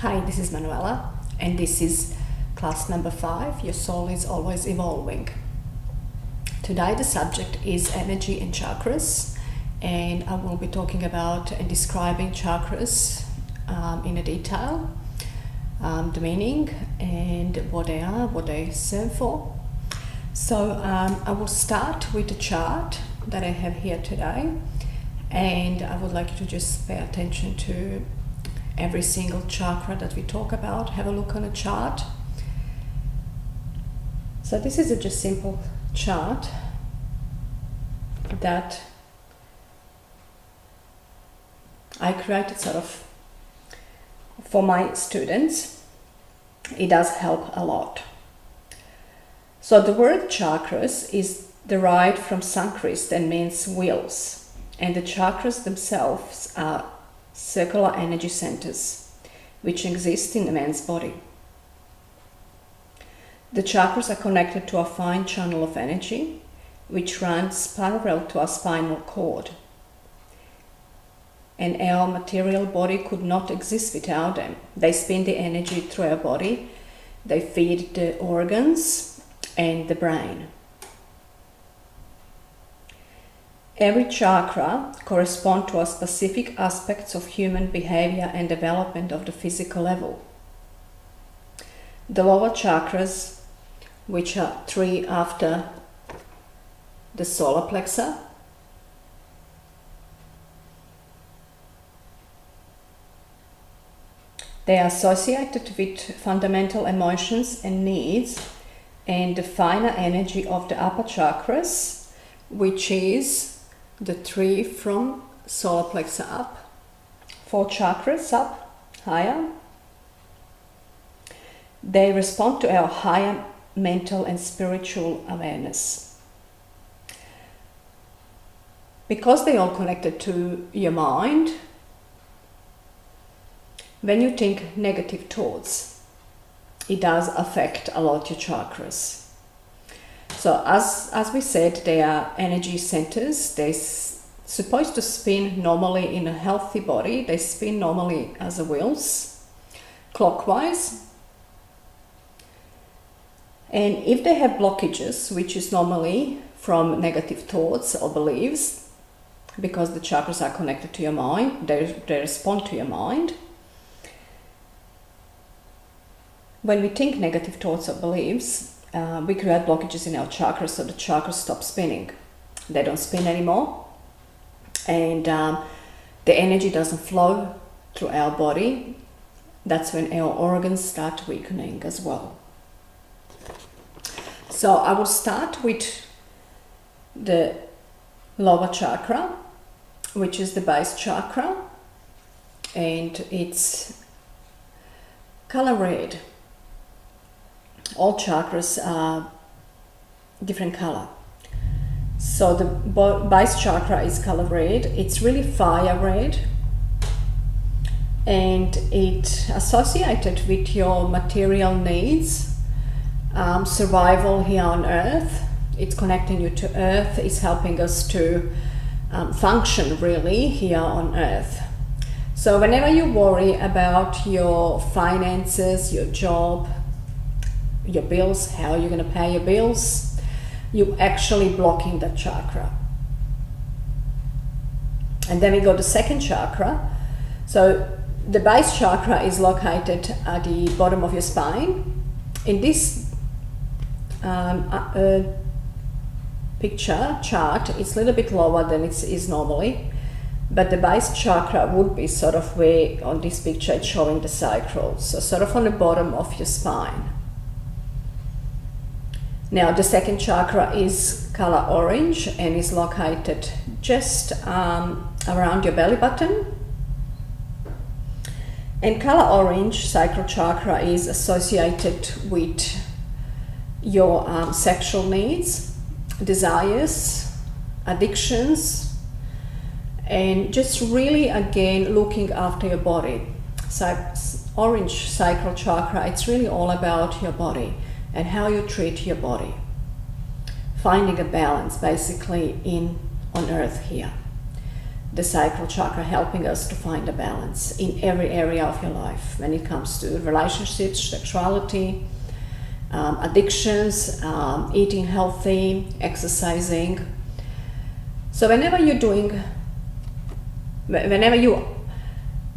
Hi, this is Manuela, and this is class number 5, Your Soul is Always Evolving. Today the subject is energy and chakras, and I will be talking about and describing chakras in a detail, the meaning and what they are, what they serve for. So I will start with the chart that I have here today, and I would like you to just pay attention to every single chakra that we talk about. Have a look on a chart. So this is a just simple chart that I created sort of for my students. It does help a lot. So the word chakras is derived from Sanskrit and means wheels, and the chakras themselves are circular energy centers which exist in a man's body. The chakras are connected to a fine channel of energy which runs parallel to our spinal cord, and our material body could not exist without them. They spin the energy through our body, they feed the organs and the brain. Every chakra corresponds to a specific aspects of human behavior and development of the physical level. The lower chakras, which are 3 after the solar plexus, they are associated with fundamental emotions and needs, and the finer energy of the upper chakras, which is the 3 from solar plexus up, 4 chakras up, higher. They respond to our higher mental and spiritual awareness. Because they are all connected to your mind, when you think negative thoughts, it does affect a lot your chakras. So as we said, they are energy centers. They're supposed to spin normally in a healthy body. They spin normally as a wheels, clockwise. And if they have blockages, which is normally from negative thoughts or beliefs, because the chakras are connected to your mind, they respond to your mind. When we think negative thoughts or beliefs, we create blockages in our chakras, so the chakras stop spinning. They don't spin anymore, and the energy doesn't flow through our body. That's when our organs start weakening as well. So I will start with the lower chakra, which is the base chakra, and it's color red. All chakras are different color. So the base chakra is color red. It's really fire red, and it's associated with your material needs, survival here on earth. It's connecting you to earth. It's helping us to function really here on earth. So whenever you worry about your finances, your job, your bills, how you're going to pay your bills, you're actually blocking that chakra. And then we go to second chakra. So the base chakra is located at the bottom of your spine. In this picture chart, it's a little bit lower than it is normally, but the base chakra would be sort of where on this picture it's showing the sacral, so sort of on the bottom of your spine. Now the second chakra is color orange and is located just around your belly button. And color orange, sacral chakra, is associated with your sexual needs, desires, addictions, and just really again looking after your body. So orange sacral chakra, it's really all about your body and how you treat your body, finding a balance basically on earth here. the sacral chakra helping us to find a balance in every area of your life when it comes to relationships, sexuality, addictions, eating healthy, exercising. So whenever you're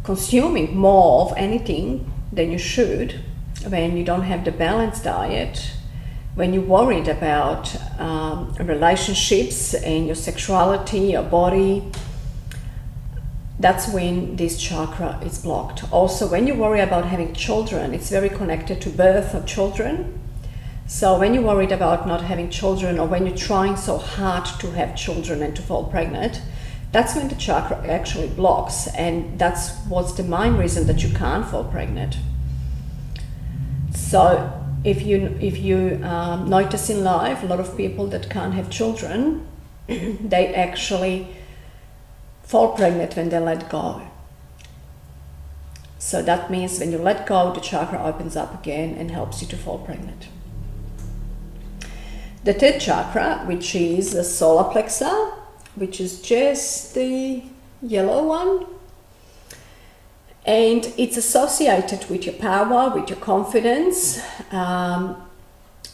consuming more of anything than you should, when you don't have the balanced diet, when you're worried about relationships and your sexuality, your body, that's when this chakra is blocked. Also, when you worry about having children, it's very connected to birth of children. So when you're worried about not having children, or when you're trying so hard to have children and to fall pregnant, that's when the chakra actually blocks, and that's what's the main reason that you can't fall pregnant. So if you notice in life, a lot of people that can't have children, they actually fall pregnant when they let go. So that means when you let go, the chakra opens up again and helps you to fall pregnant. The third chakra, which is the solar plexus, which is just the yellow one, and it's associated with your power, with your confidence,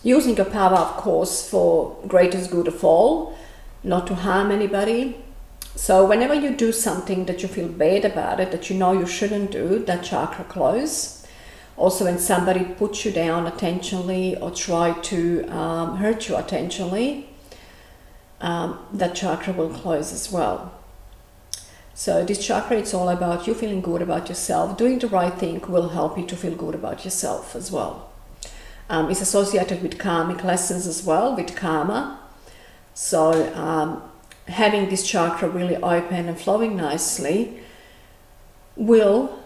using your power, of course, for greatest good of all, not to harm anybody. So whenever you do something that you feel bad about it, that you know you shouldn't do, that chakra closes. Also, when somebody puts you down intentionally or try to hurt you intentionally, that chakra will close as well. So this chakra, it's all about you feeling good about yourself. Doing the right thing will help you to feel good about yourself as well. It's associated with karmic lessons as well, with karma. So having this chakra really open and flowing nicely will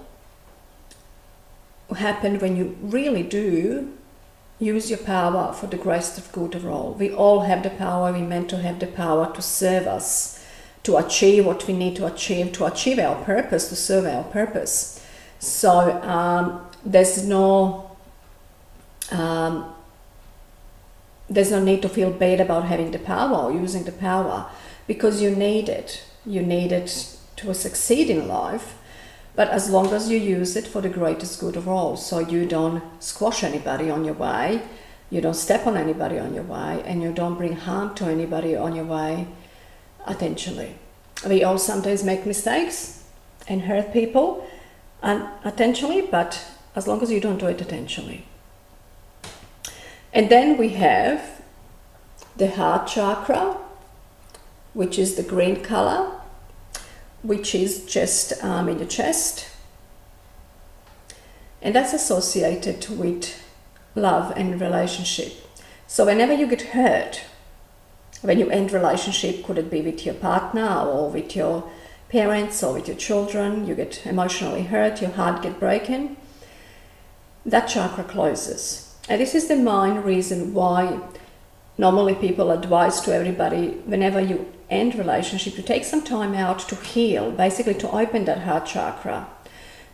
happen when you really do use your power for the greatest good of all. We all have the power. We're meant to have the power to serve us, to achieve what we need to achieve our purpose, to serve our purpose. So there's no need to feel bad about having the power or using the power, because you need it. You need it to succeed in life. But as long as you use it for the greatest good of all, so you don't squash anybody on your way, you don't step on anybody on your way, and you don't bring harm to anybody on your way intentionally. We all sometimes make mistakes and hurt people unintentionally, but as long as you don't do it intentionally. And then we have the heart chakra, which is the green color, which is just in your chest, and that's associated with love and relationship. So whenever you get hurt, when you end relationship, could it be with your partner or with your parents or with your children, you get emotionally hurt, your heart get broken, that chakra closes. And this is the main reason why normally people advise to everybody, whenever you end relationship, to take some time out to heal, basically to open that heart chakra.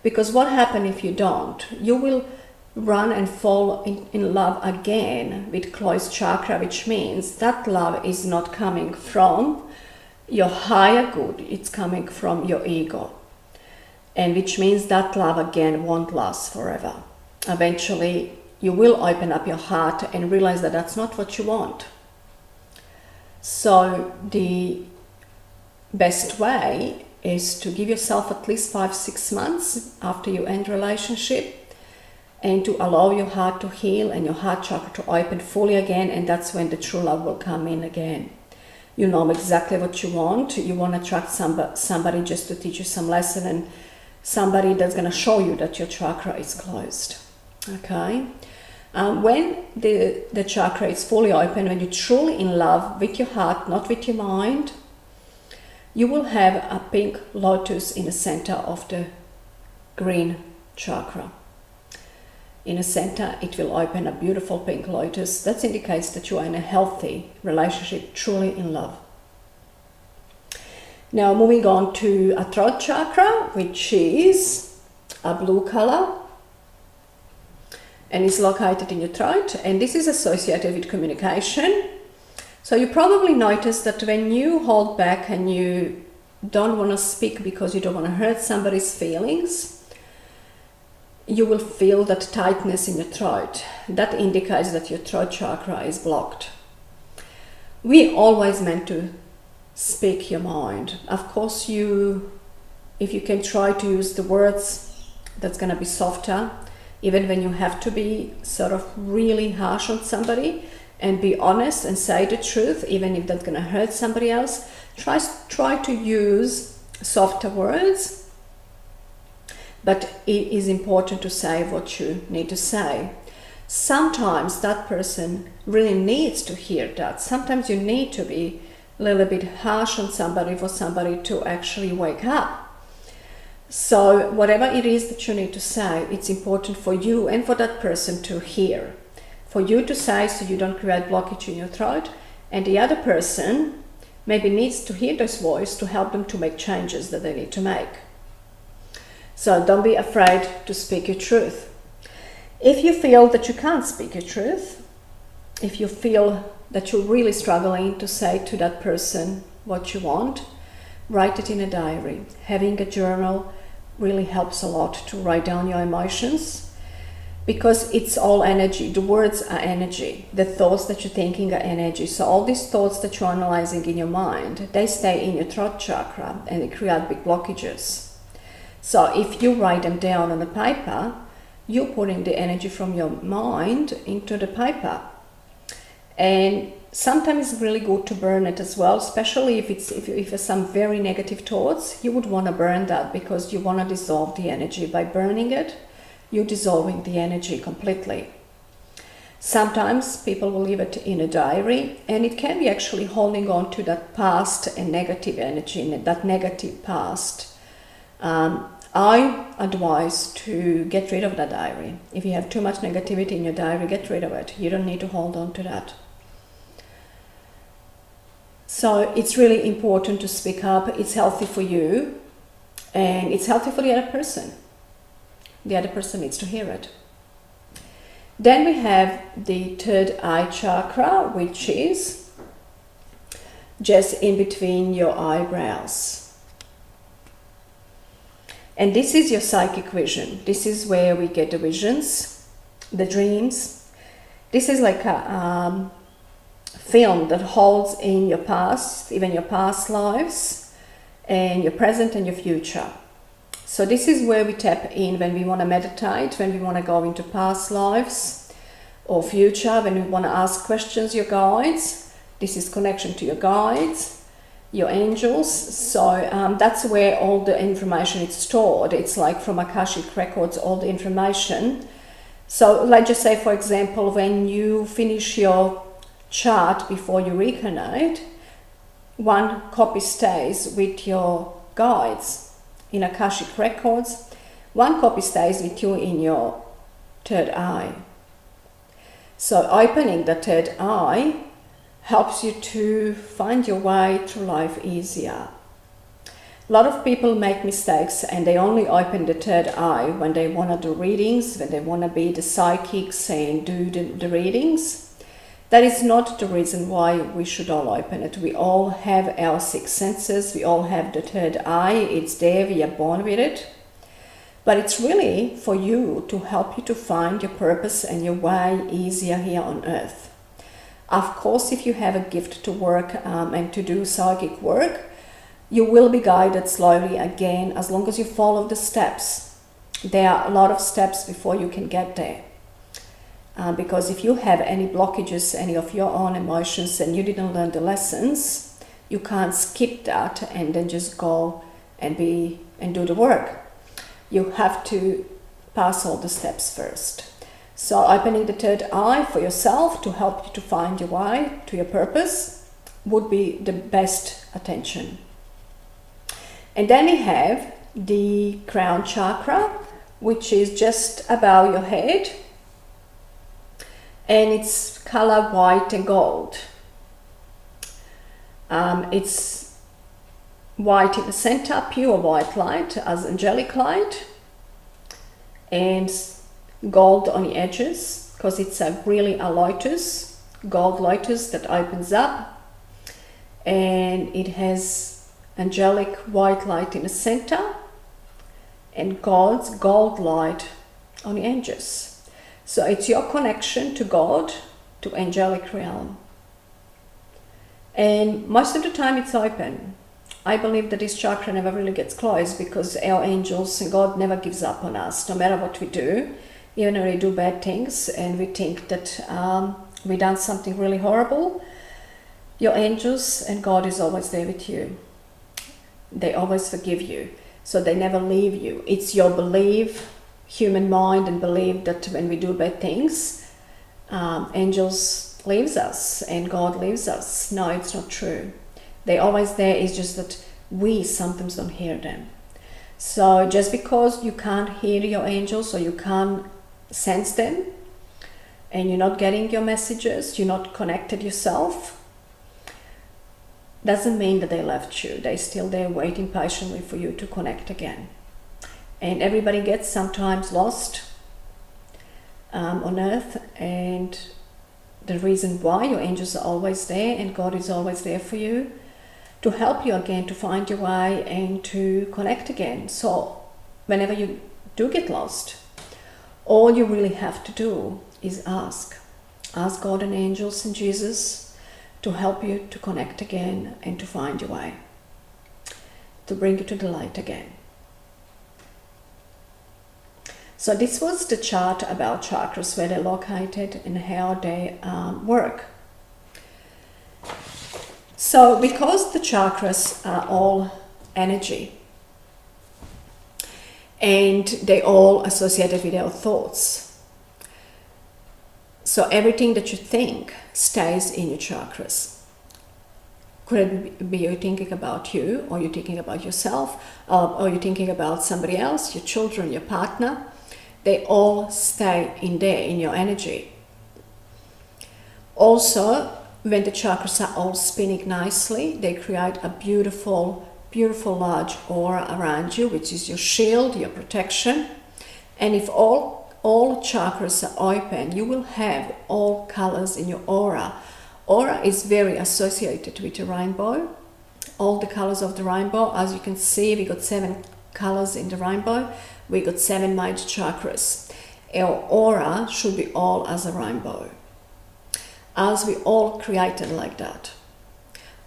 Because what happens if you don't? You will run and fall in love again with closed chakra, which means that love is not coming from your higher good, it's coming from your ego. And which means that love again won't last forever. Eventually, you will open up your heart and realize that that's not what you want. So the best way is to give yourself at least 5-6 months after you end relationship, and to allow your heart to heal and your heart chakra to open fully again, and that's when the true love will come in again. You know exactly what you want. You want to attract somebody just to teach you some lesson, and somebody that's going to show you that your chakra is closed. Okay? When the chakra is fully open, when you're truly in love with your heart, not with your mind, you will have a pink lotus in the center of the green chakra. In the center, it will open a beautiful pink lotus. That indicates that you are in a healthy relationship, truly in love. Now moving on to a throat chakra, which is a blue color, and is located in your throat, and this is associated with communication. So you probably noticed that when you hold back and you don't want to speak because you don't want to hurt somebody's feelings, you will feel that tightness in your throat. That indicates that your throat chakra is blocked. We always meant to speak your mind. Of course, if you can try to use the words, that's going to be softer, even when you have to be sort of really harsh on somebody, and be honest and say the truth, even if that's going to hurt somebody else. Try to use softer words, but it is important to say what you need to say. Sometimes that person really needs to hear that. Sometimes you need to be a little bit harsh on somebody for somebody to actually wake up. So whatever it is that you need to say, it's important for you and for that person to hear. For you to say so you don't create blockage in your throat, and the other person maybe needs to hear this voice to help them to make changes that they need to make. So don't be afraid to speak your truth. If you feel that you can't speak your truth, if you feel that you're really struggling to say to that person what you want, write it in a diary. Having a journal really helps a lot to write down your emotions, because it's all energy. The words are energy. The thoughts that you're thinking are energy. So all these thoughts that you're analyzing in your mind, they stay in your throat chakra and they create big blockages. So if you write them down on the paper, you're putting the energy from your mind into the paper. And sometimes it's really good to burn it as well, especially if it's some very negative thoughts. You would want to burn that because you want to dissolve the energy. By burning it, you're dissolving the energy completely. Sometimes people will leave it in a diary, and it can be actually holding on to that past and negative energy, that negative past. I advise to get rid of that diary. If you have too much negativity in your diary, get rid of it. You don't need to hold on to that. So it's really important to speak up. It's healthy for you, and it's healthy for the other person. The other person needs to hear it. Then we have the third eye chakra, which is just in between your eyebrows. And this is your psychic vision. This is where we get the visions, the dreams. This is like a film that holds in your past, even your past lives, and your present and your future. So this is where we tap in when we want to meditate, when we want to go into past lives or future, when we want to ask questions, your guides. This is connection to your guides, your angels. So that's where all the information is stored. It's like from Akashic records, all the information. So let's just say, for example, when you finish your chart before you reincarnate, one copy stays with your guides in Akashic records, one copy stays with you in your third eye. So opening the third eye helps you to find your way through life easier. A lot of people make mistakes and they only open the third eye when they want to do readings, when they want to be the psychics and do the readings. That is not the reason why we should all open it. We all have our six senses. We all have the third eye. It's there. We are born with it. But it's really for you to help you to find your purpose and your way easier here on earth. Of course, if you have a gift to work and to do psychic work, you will be guided slowly again, as long as you follow the steps. There are a lot of steps before you can get there. Because if you have any blockages, any of your own emotions, and you didn't learn the lessons, you can't skip that and then just go and do the work. You have to pass all the steps first. So opening the third eye for yourself to help you to find your way to your purpose would be the best attention. And then we have the crown chakra, which is just above your head. And it's color white and gold. It's white in the center, pure white light as angelic light, and gold on the edges, because it's really a lotus, gold lotus that opens up, and it has angelic white light in the center and God's gold light on the edges. So it's your connection to God, to angelic realm. And most of the time it's open. I believe that this chakra never really gets closed because our angels and God never gives up on us, no matter what we do. Even when we do bad things and we think that we've done something really horrible, your angels and God is always there with you. They always forgive you. So they never leave you. It's your belief, human mind and belief that when we do bad things, angels leaves us and God leaves us. No, it's not true. They're always there. It's just that we sometimes don't hear them. So just because you can't hear your angels or you can't sense them and you're not getting your messages, you're not connected yourself, doesn't mean that they left you. They're still there waiting patiently for you to connect again. And everybody gets sometimes lost on earth, and the reason why your angels are always there and God is always there for you to help you again, to find your way and to connect again. So whenever you do get lost, all you really have to do is ask God and angels and Jesus to help you to connect again and to find your way, to bring you to the light again. So this was the chart about chakras, where they're located and how they work. So because the chakras are all energy and they're all associated with our thoughts, so everything that you think stays in your chakras. Could it be you're thinking about you, or you're thinking about yourself, or you're thinking about somebody else, your children, your partner. They all stay in there, in your energy. Also, when the chakras are all spinning nicely, they create a beautiful, beautiful large aura around you, which is your shield, your protection. And if all chakras are open, you will have all colors in your aura. Aura is very associated with the rainbow. All the colors of the rainbow, as you can see, we got 7 colors in the rainbow. We got 7 major chakras. Our aura should be all as a rainbow, as we all created like that.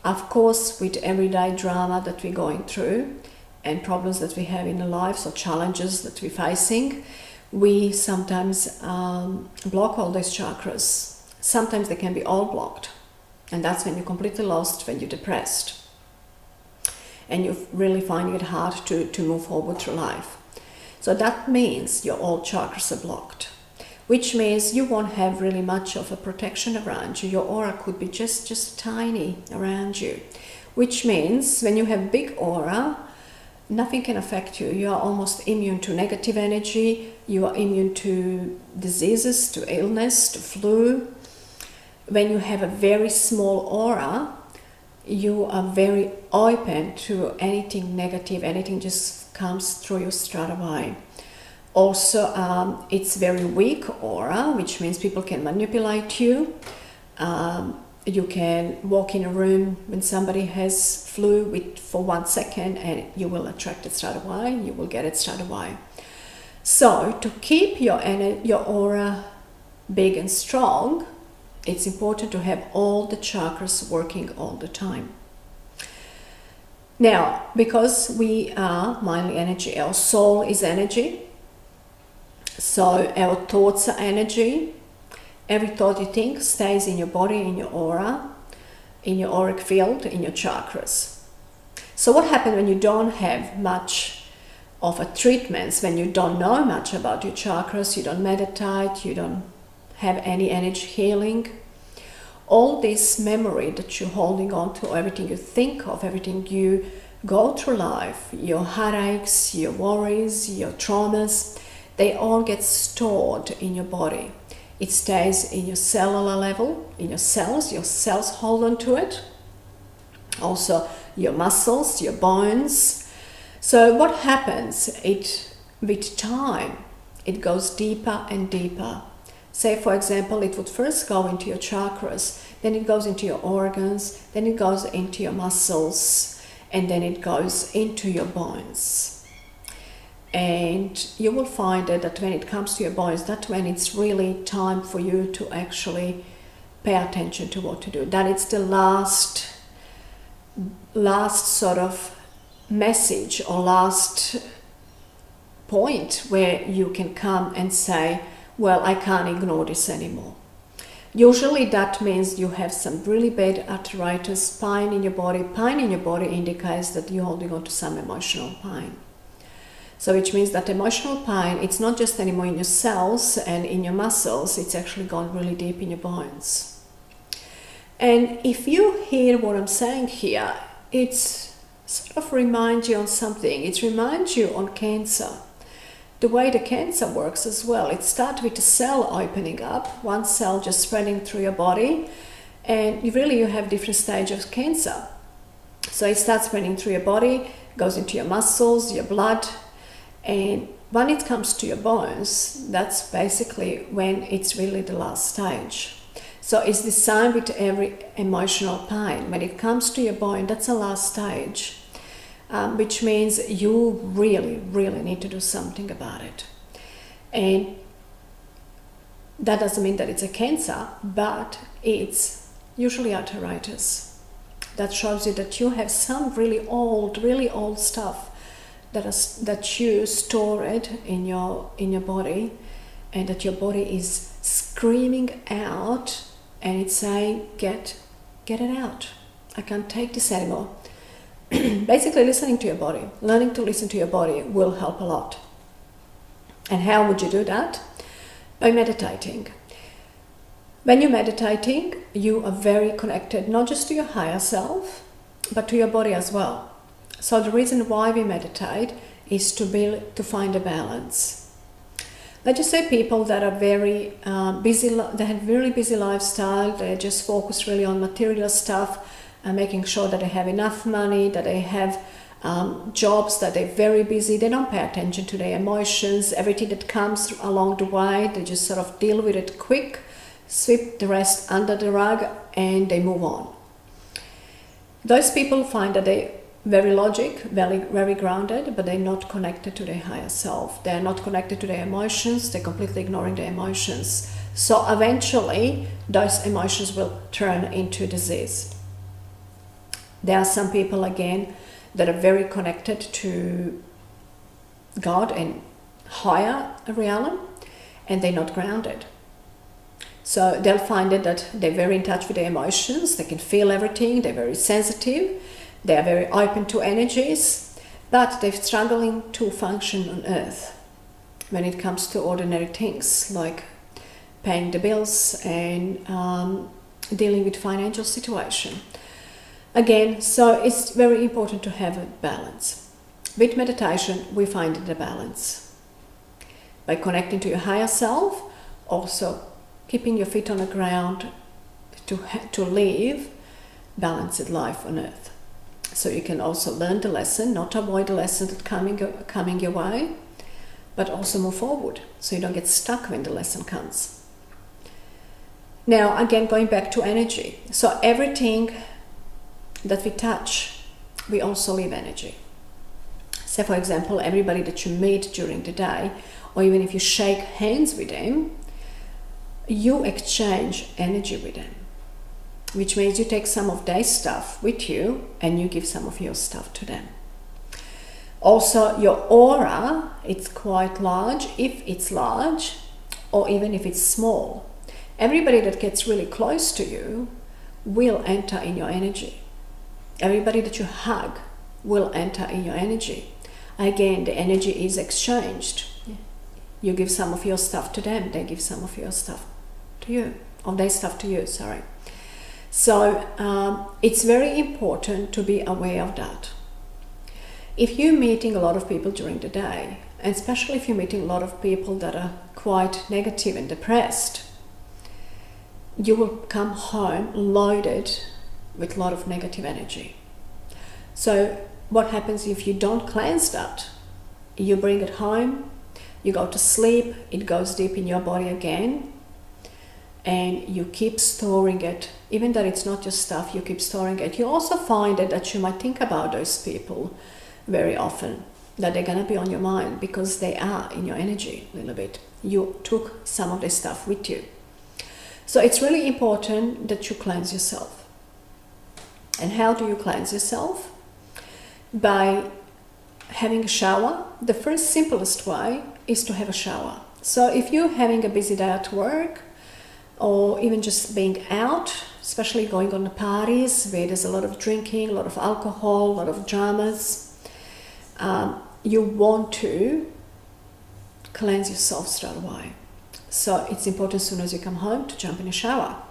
Of course, with everyday drama that we're going through and problems that we have in our lives or challenges that we're facing, we sometimes block all these chakras. Sometimes they can be all blocked. And that's when you're completely lost, when you're depressed. And you're really finding it hard to move forward through life. So that means your all chakras are blocked. Which means you won't have really much of a protection around you. Your aura could be just tiny around you. Which means when you have big aura, nothing can affect you. You are almost immune to negative energy. You are immune to diseases, to illness, to flu. When you have a very small aura, you are very open to anything negative. Anything just comes through you straight away. Also, it's very weak aura, which means people can manipulate you. You can walk in a room when somebody has flu for 1 second and you will attract it straight away. You will get it straight away. So to keep your aura big and strong, it's important to have all the chakras working all the time. Now, because we are mainly energy, our soul is energy. So our thoughts are energy. Every thought you think stays in your body, in your aura, in your auric field, in your chakras. So what happens when you don't have much of a treatments, when you don't know much about your chakras, you don't meditate, you don't have any energy healing? All this memory that you're holding on to, everything you think of, everything you go through life, your headaches, your worries, your traumas, they all get stored in your body. It stays in your cellular level, in your cells hold on to it. Also your muscles, your bones. So what happens, with time, it goes deeper and deeper. Say for example, it would first go into your chakras, then it goes into your organs, then it goes into your muscles, and then it goes into your bones. And you will find that when it comes to your bones, that's when it's really time for you to actually pay attention to what to do. That it's the last sort of message or last point where you can come and say, well, I can't ignore this anymore. Usually that means you have some really bad arthritis, pain in your body. Pain in your body indicates that you're holding on to some emotional pain. So which means that emotional pain, it's not just anymore in your cells and in your muscles, it's actually gone really deep in your bones. And if you hear what I'm saying here, it's sort of reminds you on something. It reminds you on cancer. The way the cancer works as well. It starts with a cell opening up, one cell just spreading through your body, and you have different stages of cancer. So it starts spreading through your body, goes into your muscles, your blood, and when it comes to your bones, that's basically when it's really the last stage. So it's the same with every emotional pain. When it comes to your bone, that's the last stage. Which means you really, really need to do something about it. And that doesn't mean that it's a cancer, but it's usually arthritis. That shows you that you have some really old stuff that you store it in your body, and that your body is screaming out, and it's saying, get it out. I can't take this anymore. Basically, listening to your body, learning to listen to your body will help a lot. And how would you do that? By meditating. When you're meditating, you are very connected not just to your higher self, but to your body as well. So the reason why we meditate is to find a balance. Let's just say people that are very busy, they have really busy lifestyle, they just focus really on material stuff, making sure that they have enough money, that they have jobs, that they're very busy. They don't pay attention to their emotions, everything that comes along the way. They just sort of deal with it quick, sweep the rest under the rug, and they move on. Those people find that they're very very grounded, but they're not connected to their higher self. They're not connected to their emotions. They're completely ignoring their emotions. So eventually, those emotions will turn into disease. There are some people, again, that are very connected to God and higher realm, and they're not grounded. So they'll find it that they're very in touch with their emotions, they can feel everything, they're very sensitive, they are very open to energies, but they're struggling to function on earth when it comes to ordinary things like paying the bills and dealing with financial situation. Again, so it's very important to have a balance. With meditation, we find the balance. By connecting to your higher self, also keeping your feet on the ground to live balanced life on earth. So you can also learn the lesson, not avoid the lesson that's coming your way, but also move forward so you don't get stuck when the lesson comes. Now, again, going back to energy. So everything that we touch, we also leave energy. Say, for example, everybody that you meet during the day, or even if you shake hands with them, you exchange energy with them, which means you take some of their stuff with you and you give some of your stuff to them. Also, your aura, it's quite large, if it's large, or even if it's small. Everybody that gets really close to you will enter in your energy. Everybody that you hug will enter in your energy. Again, the energy is exchanged. You give some of your stuff to them, they give some of your stuff to you, or their stuff to you, sorry. So it's very important to be aware of that. If you're meeting a lot of people during the day, and especially if you're meeting a lot of people that are quite negative and depressed, you will come home loaded with a lot of negative energy. So what happens if you don't cleanse that? You bring it home, you go to sleep, it goes deep in your body again, and you keep storing it even that it's not your stuff, you keep storing it. You also find that you might think about those people very often, that they're gonna be on your mind because they are in your energy a little bit. You took some of this stuff with you. So it's really important that you cleanse yourself. And how do you cleanse yourself? By having a shower. The first simplest way is to have a shower. So if you're having a busy day at work, or even just being out, especially going on the parties where there's a lot of drinking, a lot of alcohol, a lot of dramas, you want to cleanse yourself straight away. So it's important as soon as you come home to jump in a shower.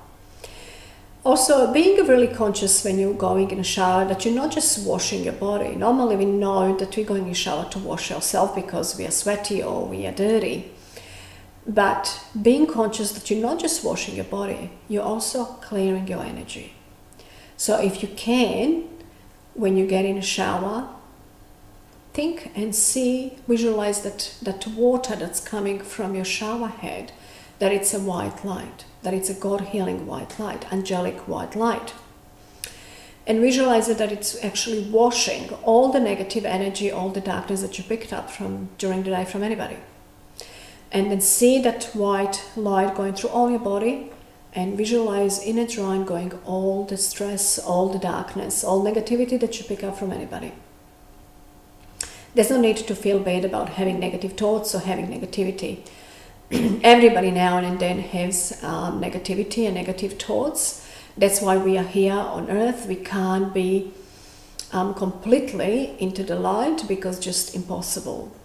Also, being really conscious when you're going in a shower that you're not just washing your body. Normally we know that we're going in a shower to wash ourselves because we are sweaty or we are dirty. But being conscious that you're not just washing your body, you're also clearing your energy. So if you can, when you get in a shower, think and see, visualize that water that's coming from your shower head, that it's a white light, that it's a God-healing white light, angelic white light. And visualize it that it's actually washing all the negative energy, all the darkness that you picked up from during the day from anybody. And then see that white light going through all your body, and visualize in a drawing going all the stress, all the darkness, all negativity that you pick up from anybody. There's no need to feel bad about having negative thoughts or having negativity. Everybody now and then has negativity and negative thoughts. That's why we are here on earth. We can't be completely into the light because just impossible.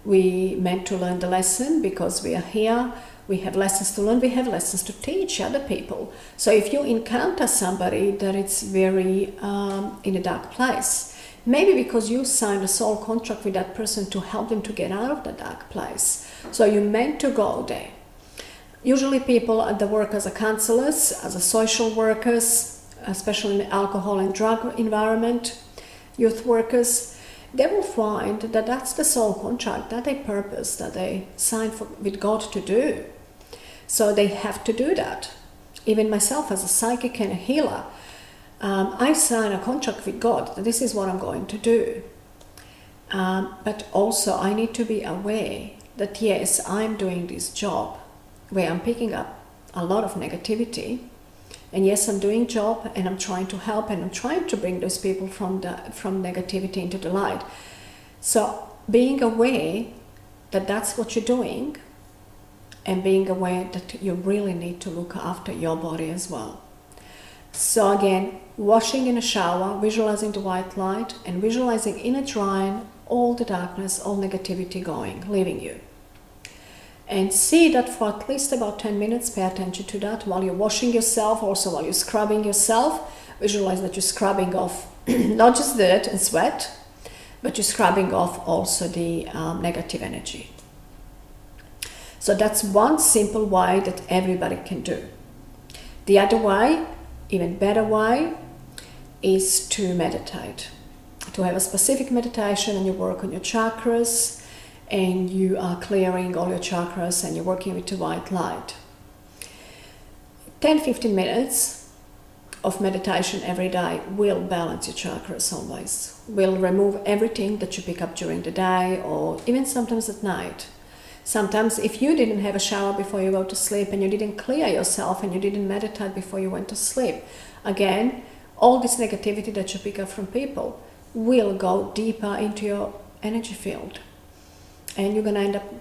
We meant to learn the lesson because we are here. We have lessons to learn. We have lessons to teach other people. So if you encounter somebody that it's very in a dark place, maybe because you signed a soul contract with that person to help them to get out of the dark place. So you're meant to go there. Usually people that work as a counselors, as a social workers, especially in the alcohol and drug environment, youth workers, they will find that that's the soul contract, that a purpose that they signed with God to do. So they have to do that. Even myself as a psychic and a healer, I sign a contract with God that this is what I'm going to do. But also I need to be aware that yes, I'm doing this job where I'm picking up a lot of negativity. And yes, I'm doing job and I'm trying to help and I'm trying to bring those people from negativity into the light. So being aware that that's what you're doing, and being aware that you really need to look after your body as well. So again, washing in a shower, visualizing the white light, and visualizing in a drying all the darkness, all negativity going, leaving you. And see that for at least about 10 minutes, pay attention to that while you're washing yourself, also while you're scrubbing yourself. Visualize that you're scrubbing off not just dirt and sweat, but you're scrubbing off also the negative energy. So that's one simple way that everybody can do. The other way, even better way, is to meditate. To have a specific meditation and you work on your chakras, and you are clearing all your chakras and you're working with the white light. 10-15 minutes of meditation every day will balance your chakras always. Will remove everything that you pick up during the day or even sometimes at night. Sometimes if you didn't have a shower before you go to sleep and you didn't clear yourself and you didn't meditate before you went to sleep, again, all this negativity that you pick up from people will go deeper into your energy field. And you're going to end up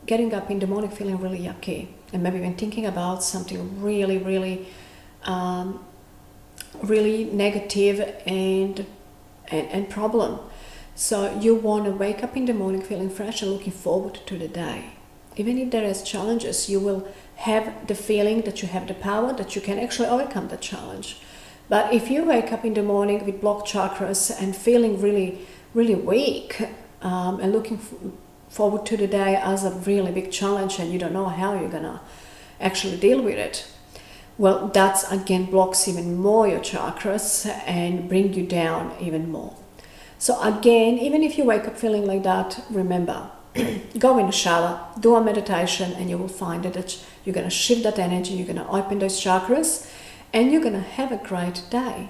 getting up in the morning feeling really yucky. And maybe even thinking about something really, really, really negative and problem. So you want to wake up in the morning feeling fresh and looking forward to the day. Even if there is challenges, you will have the feeling that you have the power, that you can actually overcome the challenge. But if you wake up in the morning with blocked chakras and feeling really, really weak and looking forward to the day as a really big challenge and you don't know how you're gonna actually deal with it, well, that's again blocks even more your chakras and bring you down even more. So again, even if you wake up feeling like that, remember, go in the shower, do a meditation, and you will find that you're gonna shift that energy, you're gonna open those chakras, and you're going to have a great day.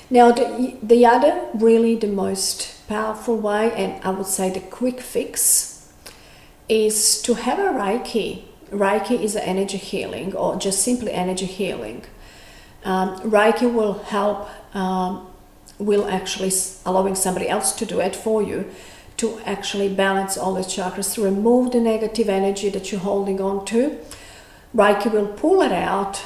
Now, the other, really the most powerful way, and I would say the quick fix, is to have a Reiki. Reiki is an energy healing, or just simply energy healing. Reiki will help, will actually allowing somebody else to do it for you, to actually balance all the chakras, to remove the negative energy that you're holding on to. Reiki will pull it out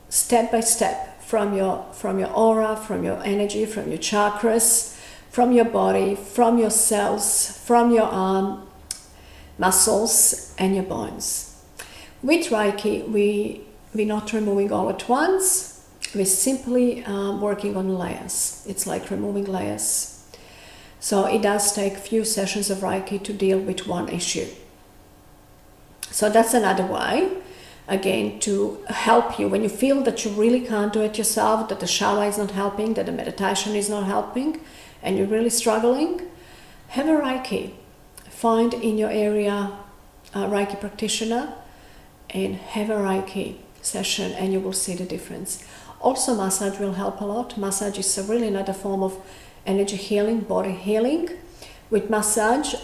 step by step from your aura, from your energy, from your chakras, from your body, from your cells, from your muscles and your bones. With Reiki, we're not removing all at once. We're simply working on layers. It's like removing layers. So it does take a few sessions of Reiki to deal with one issue. So that's another way, again, to help you when you feel that you really can't do it yourself, that the shower is not helping, that the meditation is not helping, and you're really struggling. Have a Reiki. Find in your area a Reiki practitioner and have a Reiki session, and you will see the difference. Also, massage will help a lot. Massage is really another form of energy healing, body healing. With massage,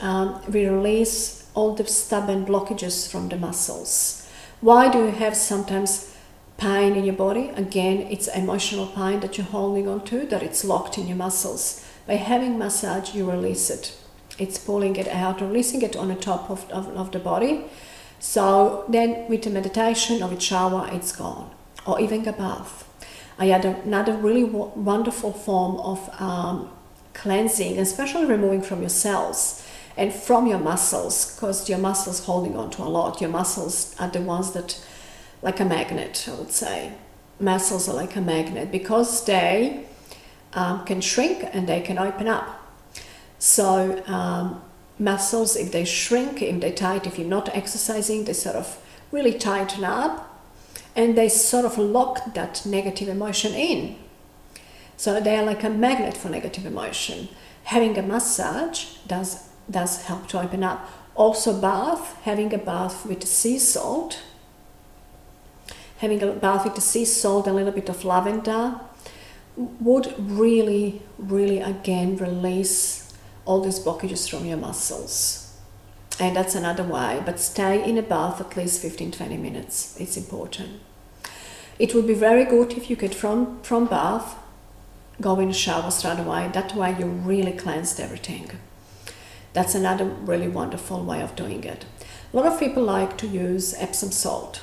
we release all the stubborn blockages from the muscles. Why do you have sometimes pain in your body? Again, it's emotional pain that you're holding on to, that it's locked in your muscles. By having massage, you release it. It's pulling it out, releasing it on the top of the body. So then with the meditation or with shower, it's gone. Or even a bath. I had another really wonderful form of cleansing, especially removing from your cells and from your muscles, because your muscles holding on to a lot. Your muscles are the ones that, like a magnet, I would say. Muscles are like a magnet because they can shrink and they can open up. So muscles, if they shrink, if they're tight, if you're not exercising, they sort of really tighten up and they sort of lock that negative emotion in. So they are like a magnet for negative emotion. Having a massage does help to open up. Also having a bath with sea salt. Having a bath with the sea salt, a little bit of lavender, would really, really again release all these blockages from your muscles. And that's another way, but stay in a bath at least 15-20 minutes. It's important. It would be very good if you could from bath go in the shower straight away. That way you really cleansed everything. That's another really wonderful way of doing it. A lot of people like to use Epsom salt.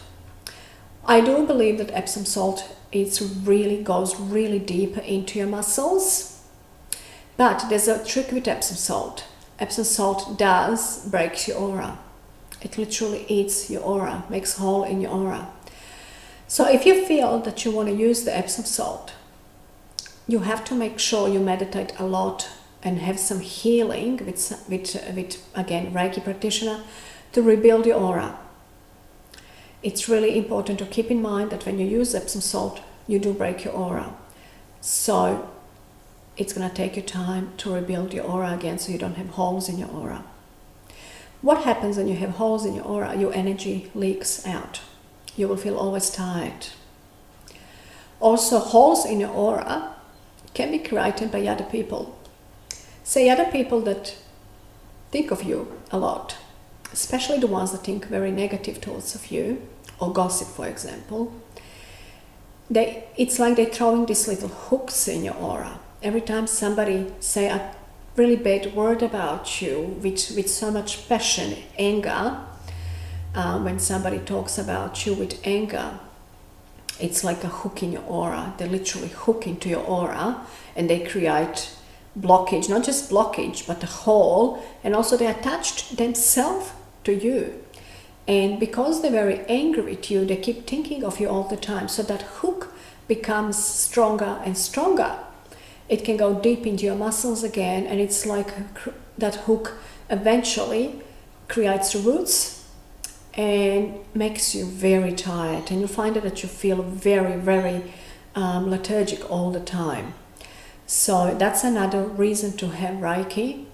I do believe that Epsom salt goes really deep into your muscles. But there's a trick with Epsom salt. Epsom salt does break your aura. It literally eats your aura, makes a hole in your aura. So if you feel that you want to use the Epsom salt, you have to make sure you meditate a lot and have some healing with again, Reiki practitioner to rebuild your aura. It's really important to keep in mind that when you use Epsom salt, you do break your aura. So it's going to take you time to rebuild your aura again so you don't have holes in your aura. What happens when you have holes in your aura? Your energy leaks out. You will feel always tired. Also, holes in your aura can be created by other people. Say other people that think of you a lot, especially the ones that think very negative thoughts of you, or gossip, for example. It's like they're throwing these little hooks in your aura. Every time somebody say a really bad word about you with so much passion, anger, when somebody talks about you with anger, it's like a hook in your aura. They literally hook into your aura and they create blockage, not just blockage, but a hole, and also they attached themselves to you. And because they're very angry with you, they keep thinking of you all the time. So that hook becomes stronger and stronger. It can go deep into your muscles again, and it's like that hook eventually creates roots and makes you very tired. And you find that you feel very, very lethargic all the time. So that's another reason to have Reiki.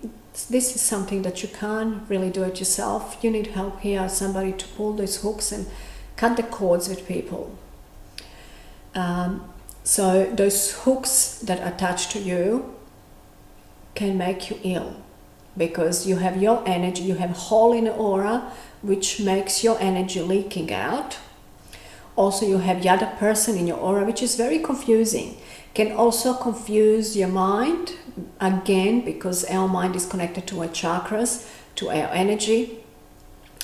This is something that you can't really do it yourself. You need help here, somebody to pull these hooks and cut the cords with people. So those hooks that attach to you can make you ill, because you have your energy, you have a hole in the aura which makes your energy leaking out. Also, you have the other person in your aura, which is very confusing. Can also confuse your mind, again, because our mind is connected to our chakras, to our energy.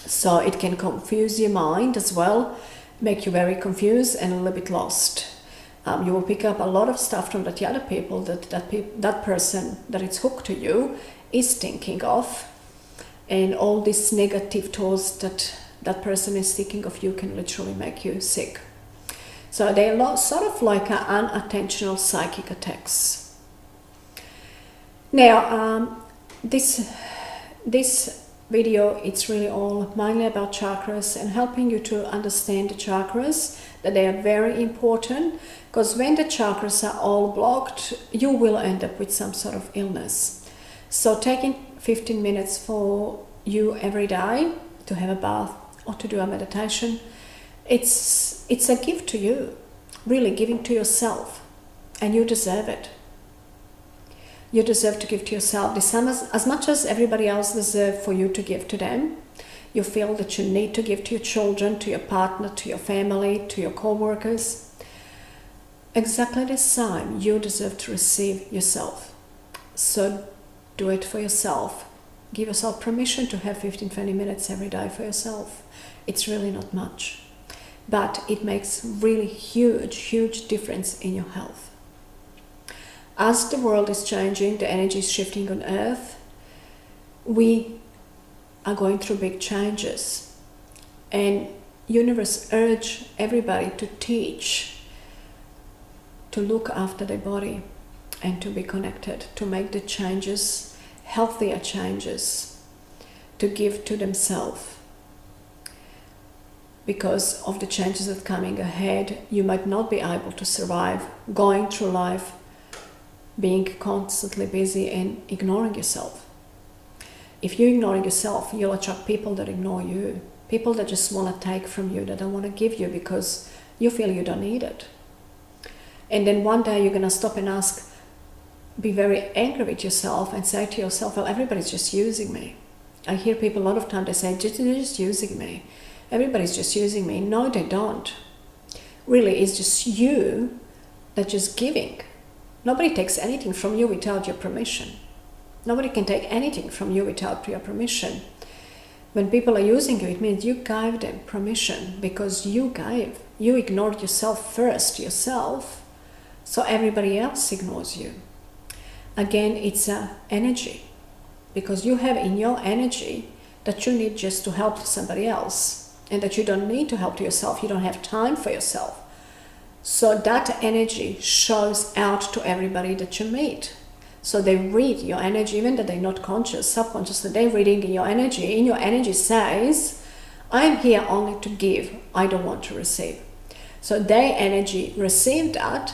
So it can confuse your mind as well, make you very confused and a little bit lost. You will pick up a lot of stuff from the other people that person that is hooked to you is thinking of, and all these negative thoughts that person is thinking of you can literally make you sick. So they are sort of like unintentional psychic attacks. Now, this video, it's really all mainly about chakras and helping you to understand the chakras, that they are very important, because when the chakras are all blocked, you will end up with some sort of illness. So taking 15 minutes for you every day to have a bath or to do a meditation, it's a gift to you, really giving to yourself, and you deserve it. You deserve to give to yourself the same as much as everybody else deserves for you to give to them. You feel that you need to give to your children, to your partner, to your family, to your co-workers. Exactly the same, you deserve to receive yourself. So do it for yourself. Give yourself permission to have 15-20 minutes every day for yourself. It's really not much, but it makes really huge difference in your health. As the world is changing, the energy is shifting on Earth, we are going through big changes, and universe urge everybody to teach, to look after their body and to be connected, to make the changes, healthier changes, to give to themselves. Because of the changes that are coming ahead, you might not be able to survive going through life being constantly busy and ignoring yourself. If you're ignoring yourself, you'll attract people that ignore you, people that just want to take from you, that don't want to give you because you feel you don't need it. And then one day you're going to stop and be very angry with yourself and say to yourself, well, everybody's just using me. I hear people a lot of times, they say, they're just using me. Everybody's just using me. No, they don't. Really, it's just you that's just giving. Nobody takes anything from you without your permission. Nobody can take anything from you without your permission. When people are using you, it means you gave them permission, because you gave. You ignored yourself first, so everybody else ignores you. Again, it's an energy, because you have in your energy that you need just to help somebody else, and that you don't need to help yourself. You don't have time for yourself. So that energy shows out to everybody that you meet. So they read your energy, even though they're not conscious, subconsciously, they're reading in your energy. In your energy says, I'm here only to give, I don't want to receive. So their energy received that,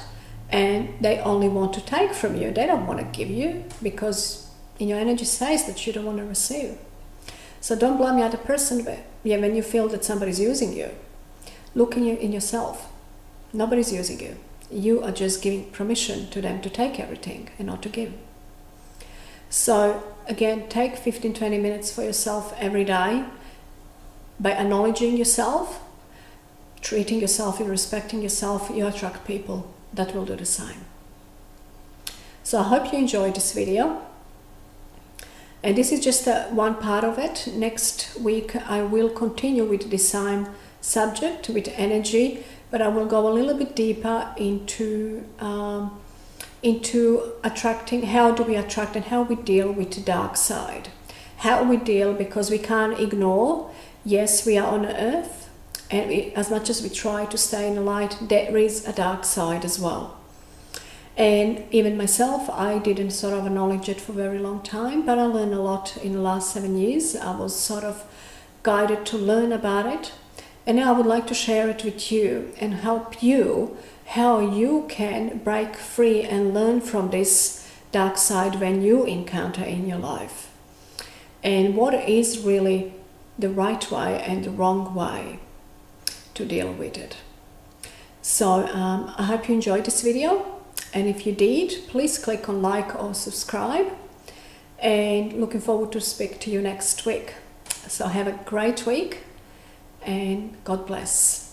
and they only want to take from you. They don't want to give you, because in your energy says that you don't want to receive. So don't blame the other person when you feel that somebody's using you. Look in yourself. Nobody's using you. You are just giving permission to them to take everything and not to give. So again, take 15-20 minutes for yourself every day. By acknowledging yourself, treating yourself and respecting yourself, you attract people that will do the same. So I hope you enjoyed this video. And this is just one part of it. Next week I will continue with the same subject, with energy, but I will go a little bit deeper into attracting, how do we attract and how we deal with the dark side. How we deal, because we can't ignore, yes, we are on earth, and as much as we try to stay in the light, there is a dark side as well. And even myself, I didn't sort of acknowledge it for a very long time, but I learned a lot in the last 7 years. I was sort of guided to learn about it. And now I would like to share it with you and help you how you can break free and learn from this dark side when you encounter in your life. And what is really the right way and the wrong way. to deal with it. So I hope you enjoyed this video, and if you did, please click on like or subscribe, and looking forward to speak to you next week. So have a great week and God bless.